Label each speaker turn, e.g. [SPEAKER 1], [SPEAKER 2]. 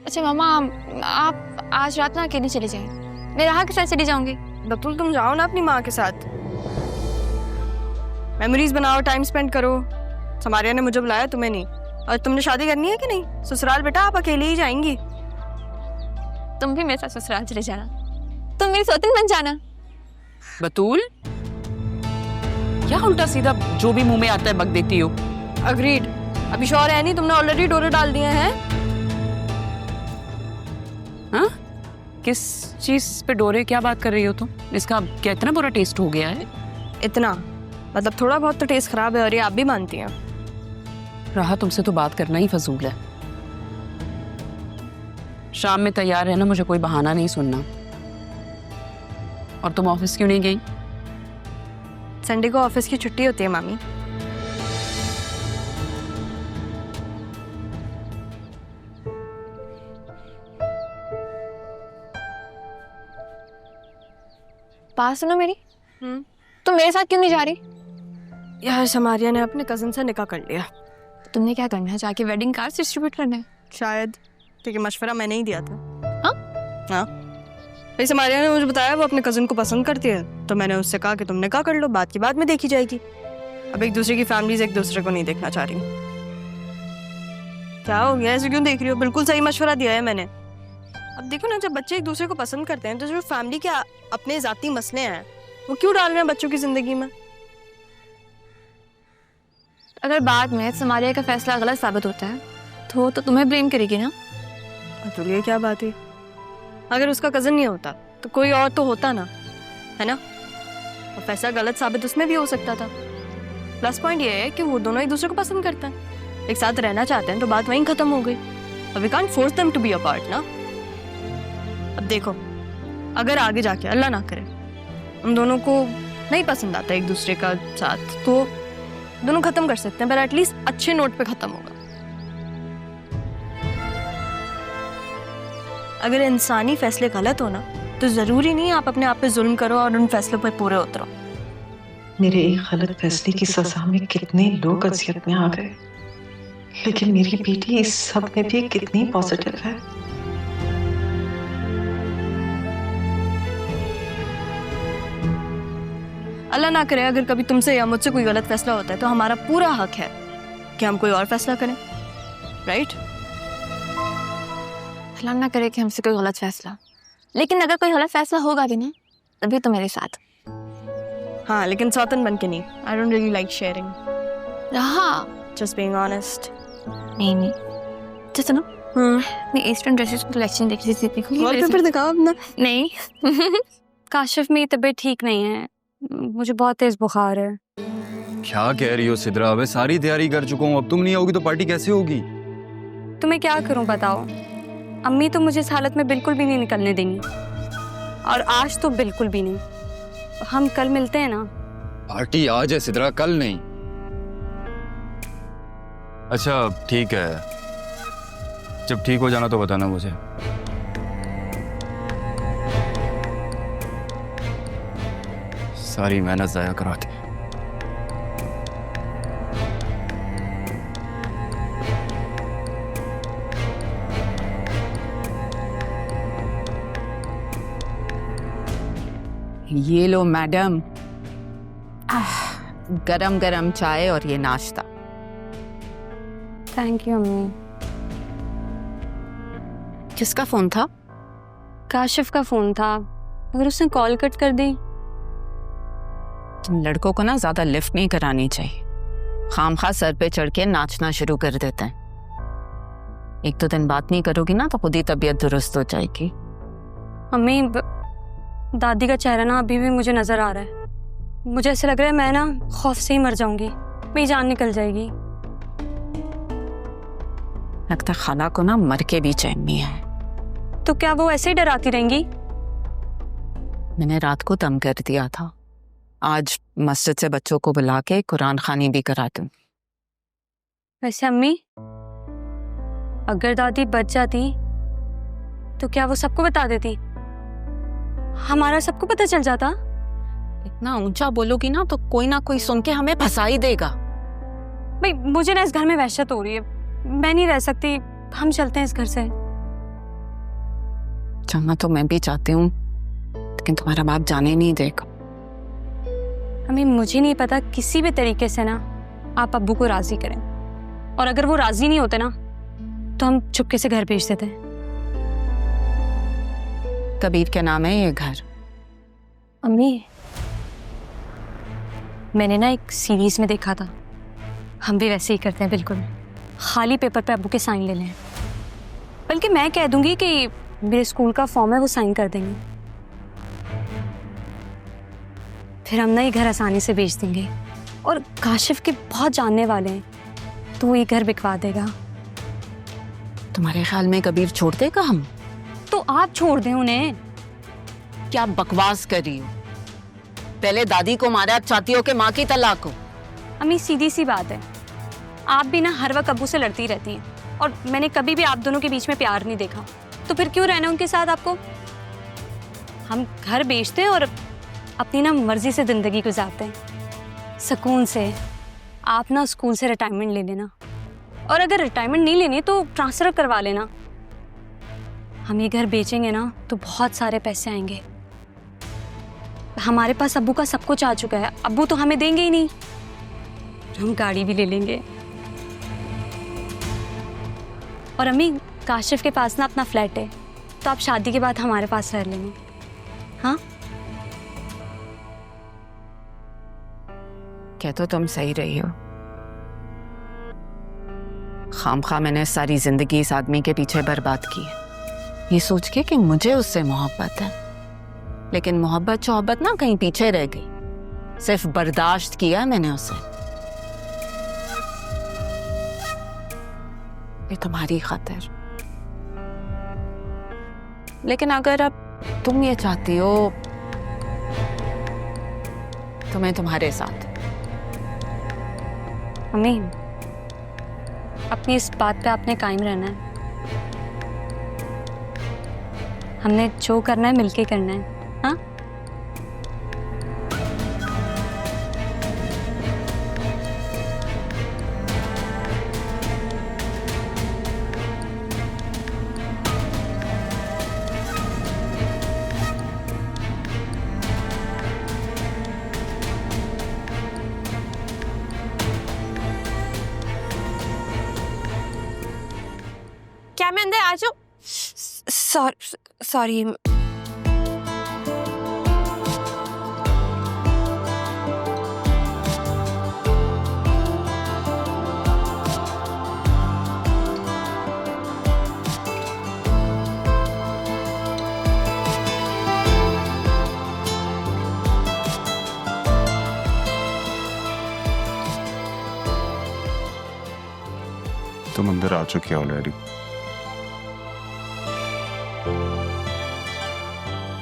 [SPEAKER 1] अच्छा मामा, आप आज रात में अकेले चले जाएं। मैं राहा के साथ चली जाऊंगी।
[SPEAKER 2] बतूल तुम जाओ ना अपनी माँ के साथ, मेमोरीज बनाओ, टाइम स्पेंड करो। समारिया ने मुझे बुलाया, तुम्हें नहीं। और तुमने शादी करनी है कि नहीं? ससुराल बेटा आप अकेले ही जाएंगी।
[SPEAKER 1] तुम भी मेरे साथ ससुराल चले जाना, तुम मेरी सौतन बन जाना।
[SPEAKER 3] बतूल, क्या उल्टा सीधा जो भी मुंह में आता है बक देती हो?
[SPEAKER 2] अग्रीड। अभी श्योर है नहीं, तुमने ऑलरेडी डोरे डाल दिए हैं।
[SPEAKER 3] हाँ? किस चीज पे डोरे? क्या बात कर रही हो तुम? इसका क्या इतना बुरा टेस्ट हो गया है?
[SPEAKER 2] इतना मतलब थोड़ा बहुत तो टेस्ट खराब है, और ये आप भी मानती हैं।
[SPEAKER 3] राहा, तुमसे तो बात करना ही फजूल है। शाम में तैयार है ना, मुझे कोई बहाना नहीं सुनना। और तुम ऑफिस क्यों नहीं गई?
[SPEAKER 2] संडे को ऑफिस की छुट्टी होती है मामी।
[SPEAKER 1] बात सुनो मेरी, तुम मेरे साथ क्यों नहीं जा रही?
[SPEAKER 2] यार समारिया ने अपने कजिन से निकाह कर लिया।
[SPEAKER 1] तुमने क्या करना है? जाके वेडिंग कार्ड्स डिस्ट्रीब्यूट करना है
[SPEAKER 2] शायद, क्योंकि मशवरा मैंने ही दिया था।
[SPEAKER 1] हाँ?
[SPEAKER 2] भाई समारिया ने मुझे बताया वो अपने कजिन को पसंद करती है, तो मैंने उससे कहा कि तुम निकाह कर लो, बात की बात में देखी जाएगी। अब एक दूसरे की फैमिलीज एक दूसरे को नहीं देखना चाह रही। क्या हो गया, ऐसे क्यों देख रही हो? बिल्कुल सही मशवरा दिया है मैंने। अब देखो ना, जब बच्चे एक दूसरे को पसंद करते हैं तो जो फैमिली के अपने जाती मसले हैं वो क्यों डाल रहे हैं बच्चों की जिंदगी में?
[SPEAKER 1] अगर बाद में समारिया का फैसला गलत साबित होता है तो तुम्हें ब्लेम करेगी ना?
[SPEAKER 2] तो ये क्या बात है? अगर उसका कजन नहीं होता तो कोई और तो होता ना, है ना? और फैसला गलत साबित उसमें भी हो सकता था। प्लस पॉइंट ये है कि वो दोनों एक दूसरे को पसंद करते हैं, एक साथ रहना चाहते हैं, तो बात वहीं खत्म हो गई। अब we can't force them to be apart ना। अब देखो, अगर आगे जाके अल्लाह ना करे उन दोनों को नहीं पसंद आता एक दूसरे का साथ, तो दोनों खत्म कर सकते हैं, पर एटलीस्ट अच्छे नोट पे खत्म होगा। अगर इंसानी फैसले गलत हो ना, तो जरूरी नहीं आप अपने आप पे जुल्म करो और उन फैसलों पर पूरे उतरो।
[SPEAKER 4] मेरे एक गलत फैसले की सजा में कितने लोग अज़ियत में आ गए, लेकिन मेरी बेटी इस सब में भी कितनी पॉजिटिव है।
[SPEAKER 2] अल्लाह ना करे अगर कभी तुमसे या मुझसे कोई गलत फैसला होता है, तो हमारा पूरा हक है कि हम कोई और फैसला करें, राइट?
[SPEAKER 1] अल्लाह ना करे कि हमसे कोई गलत फैसला, लेकिन अगर कोई गलत फैसला होगा भी ना, तभी तो मेरे साथ।
[SPEAKER 2] हाँ, लेकिन सौतन बन के नहीं। I don't really like sharing.
[SPEAKER 1] रहा
[SPEAKER 2] जस्ट बीइंग ऑनेस्ट।
[SPEAKER 1] नहीं तो सुनो, मैं ईस्टर्न ड्रेसेस की कलेक्शन देख रही थी, देखोगी?
[SPEAKER 2] वॉलपेपर दिखाओ अपना।
[SPEAKER 1] नहीं
[SPEAKER 5] काशिफ, मेरी तबीयत ठीक नहीं है, मुझे बहुत तेज बुखार है।
[SPEAKER 6] क्या कह रही हो सिद्रा? मैं सारी तैयारी कर चुका हूँ, अब तुम नहीं आओगी तो पार्टी कैसे होगी?
[SPEAKER 5] तो मैं क्या करूं बताओ? अम्मी तो मुझे इस हालत में बिल्कुल भी नहीं निकलने देंगी, और आज तो बिल्कुल भी नहीं। हम कल मिलते हैं ना?
[SPEAKER 6] पार्टी आज है सिद्रा, कल नहीं। अच्छा ठीक है, जब ठीक हो जाना तो बताना मुझे। सारी मेहनत जाया कराती।
[SPEAKER 7] ये लो मैडम, गरम गरम चाय और ये नाश्ता।
[SPEAKER 5] थैंक यू अम्मी।
[SPEAKER 7] किसका फोन था?
[SPEAKER 5] काशिफ का फोन था, अगर उसने कॉल कट कर दी।
[SPEAKER 7] तुम लड़कों को ना ज्यादा लिफ्ट नहीं करानी चाहिए, खामखा सर पे चढ़ के नाचना शुरू कर देते हैं। एक दो दिन बात नहीं करोगी ना तो खुद ही तबीयत दुरुस्त हो जाएगी।
[SPEAKER 5] अम्मी, दादी का चेहरा ना अभी भी मुझे नजर आ रहा है, मुझे ऐसा लग रहा है मैं ना खौफ से ही मर जाऊंगी, मेरी जान निकल जाएगी।
[SPEAKER 7] लगता खाला को ना मर के भी चैन नहीं है।
[SPEAKER 5] तो क्या वो ऐसे ही डराती रहेंगी?
[SPEAKER 7] मैंने रात को दम कर दिया था, आज मस्जिद से बच्चों को बुला के कुरान खानी भी करा दूं।
[SPEAKER 5] वैसे अम्मी, अगर दादी बच जाती तो क्या वो सबको बता देती? हमारा सबको पता चल जाता।
[SPEAKER 7] इतना ऊंचा बोलोगी ना तो कोई ना कोई सुन के हमें फंसा ही देगा।
[SPEAKER 5] भाई मुझे ना इस घर में वहशत हो रही है, मैं नहीं रह सकती, हम चलते हैं इस घर से।
[SPEAKER 7] जाना तो मैं भी चाहती हूँ, लेकिन तुम्हारा बाप जाने नहीं देगा।
[SPEAKER 5] अम्मी मुझे नहीं पता, किसी भी तरीके से ना आप अब्बू को राजी करें, और अगर वो राजी नहीं होते ना तो हम चुपके से घर भेज देते हैं।
[SPEAKER 7] कबीर के नाम है ये घर।
[SPEAKER 5] अम्मी मैंने ना एक सीरीज में देखा था, हम भी वैसे ही करते हैं बिल्कुल, खाली पेपर पे अब्बू के साइन ले लें। बल्कि मैं कह दूंगी कि मेरे स्कूल का फॉर्म है, वो साइन कर देंगे, फिर हम ना ये घर आसानी से बेच देंगे। और काशिफ के बहुत जानने वाले हैं, तो वो ये घर बिकवा देगा।
[SPEAKER 7] तुम्हारे ख्याल में कबीर छोड़ देगा हम?
[SPEAKER 5] तो आप छोड़ दें उन्हें।
[SPEAKER 7] क्या बकवास कर रही हो? पहले दादी को मारा, अब चाहती हो कि माँ की तलाक हो?
[SPEAKER 5] अम्मी सीधी सी बात है, आप भी ना हर वक्त अब्बू से लड़ती रहती हैं, और मैंने कभी भी आप दोनों के बीच में प्यार नहीं देखा, तो फिर क्यों रहना उनके साथ आपको? हम घर बेचते हैं और अपनी ना मर्जी से जिंदगी गुजारते हैं, सुकून से। आप ना स्कूल से रिटायरमेंट ले लेना, और अगर रिटायरमेंट नहीं लेनी तो ट्रांसफर करवा लेना। हम ये घर बेचेंगे ना तो बहुत सारे पैसे आएंगे। हमारे पास अब्बू का सब कुछ आ चुका है, अब्बू तो हमें देंगे ही नहीं, हम गाड़ी भी ले लेंगे। और अम्मी काशिफ के पास ना अपना फ्लैट है, तो आप शादी के बाद हमारे पास रह लेंगे। हाँ
[SPEAKER 7] क्या तो तुम सही रही हो। खामखा मैंने सारी जिंदगी इस आदमी के पीछे बर्बाद की है, ये सोच के कि मुझे उससे मोहब्बत है। लेकिन मोहब्बत ना कहीं पीछे रह गई, सिर्फ बर्दाश्त किया मैंने उसे। ये तुम्हारी खातिर। लेकिन अगर अब तुम ये चाहती हो तो मैं तुम्हारे साथ।
[SPEAKER 5] अम्मी अपनी इस बात पे आपने कायम रहना है, हमने जो करना है मिलके करना है। हाँ
[SPEAKER 2] क्या मैं अंदर आ जाऊं? सॉरी।
[SPEAKER 8] तुम अंदर आ चुके हो ऑलरेडी।